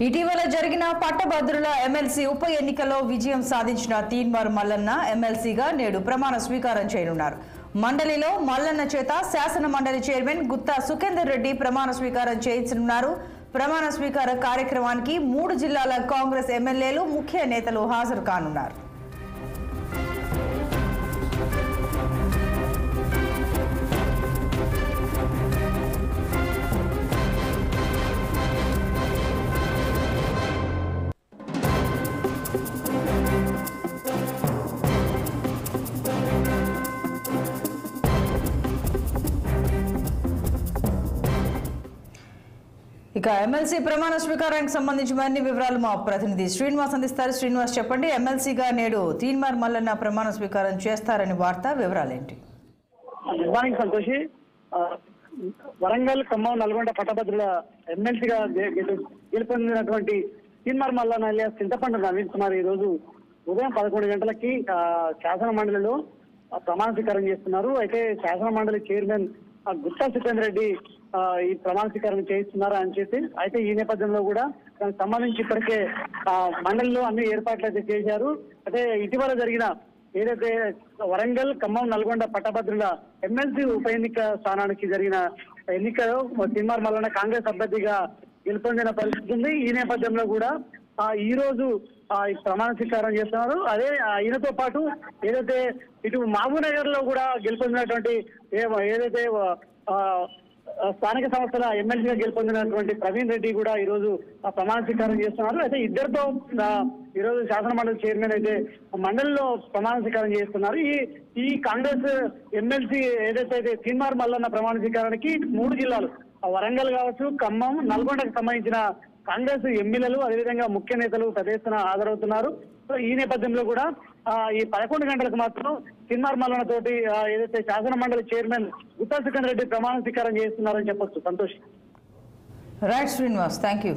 ఇటీవల జరిగిన పట్టభద్రుల ఎమ్మెల్సీ ఉప ఎన్నికలో విజయం సాధించిన తీన్మార్ మల్లన్న ఎమ్మెల్సీగా నేడు ప్రమాణ స్వీకారం చేయనున్నారు. మండలిలో మల్లన్న చేత శాసన మండలి చైర్మన్ గుత్తా సుఖేందర్ రెడ్డి ప్రమాణ స్వీకారం చేయించనున్నారు. ప్రమాణ స్వీకార కార్యక్రమానికి 3 జిల్లాల కాంగ్రెస్ ఎమ్మెల్యేలు ముఖ్య నేతలు హాజరు కానున్నారు. ఇక ఎమ్మెల్సీ ప్రమాణ స్వీకారానికి సంబంధించి మరిన్ని వివరాలు మా ప్రతినిధి శ్రీనివాస్ అందిస్తారు. శ్రీనివాస్, చెప్పండి, ఎమ్మెల్సీగా నేడు తీన్మార్ మల్లన్న ప్రమాణ స్వీకారం చేస్తారని వార్త, వివరాలేంటి? సంతోషి, వరంగల్, ఖమ్మం, నల్గొండ పట్టభద్రుల ఎమ్మెల్సీగా గెలుపొందినటువంటి తీన్మార్ మల్లన్న అలియాస్ చింతపండు నవీన్ కుమార్ ఈ రోజు ఉదయం 11 గంటలకి శాసన మండలిలో ప్రమాణ స్వీకారం చేస్తున్నారు. అయితే శాసన మండలి చైర్మన్ గుత్తా సుఖేందర్ రెడ్డి ఈ ప్రమాణ స్వీకారం చేయిస్తున్నారు అని చెప్పి, అయితే ఈ నేపథ్యంలో కూడా దానికి సంబంధించి ఇప్పటికే మండలిలో అన్ని ఏర్పాట్లు అయితే చేశారు. అయితే ఇటీవల జరిగిన ఏదైతే వరంగల్, ఖమ్మం, నల్గొండ పట్టభద్రుల ఎమ్మెల్సీ ఉప ఎన్నిక స్థానానికి జరిగిన ఎన్నికలో తీన్మార్ మల్లన్న కాంగ్రెస్ అభ్యర్థిగా గెలుపొందిన పరిస్థితి ఉంది. ఈ నేపథ్యంలో కూడా ఈ రోజు ప్రమాణ స్వీకారం చేస్తున్నారు. అదే ఈయనతో పాటు ఏదైతే ఇటు మహబూబ్నగర్ లో కూడా గెలుపొందినటువంటి ఏదైతే స్థానిక సంస్థల ఎమ్మెల్సీగా గెలుపొందినటువంటి ప్రవీణ్ రెడ్డి కూడా ఈ రోజు ప్రమాణ స్వీకారం చేస్తున్నారు. అయితే ఇద్దరితో ఈ రోజు శాసన మండలి చైర్మన్ అయితే మండలిలో ప్రమాణ స్వీకారం చేస్తున్నారు. ఈ కాంగ్రెస్ ఎమ్మెల్సీ ఏదైతే తీన్మార్ మల్లన్న ప్రమాణ స్వీకారానికి 3 జిల్లాలు వరంగల్ కావచ్చు, ఖమ్మం, నల్గొండకు సంబంధించిన కాంగ్రెస్ ఎమ్మెల్యేలు అదేవిధంగా ముఖ్య నేతలు పెద్ద ఎత్తున హాజరవుతున్నారు. సో ఈ నేపథ్యంలో కూడా ఈ 11 గంటలకు మాత్రం తీన్మార్ మల్లన్న తోటి ఏదైతే శాసన మండలి చైర్మన్ గుత్తా సుఖేందర్ రెడ్డి ప్రమాణ స్వీకారం చేస్తున్నారని చెప్పొచ్చు. Santosh. Right Srinivas, thank you.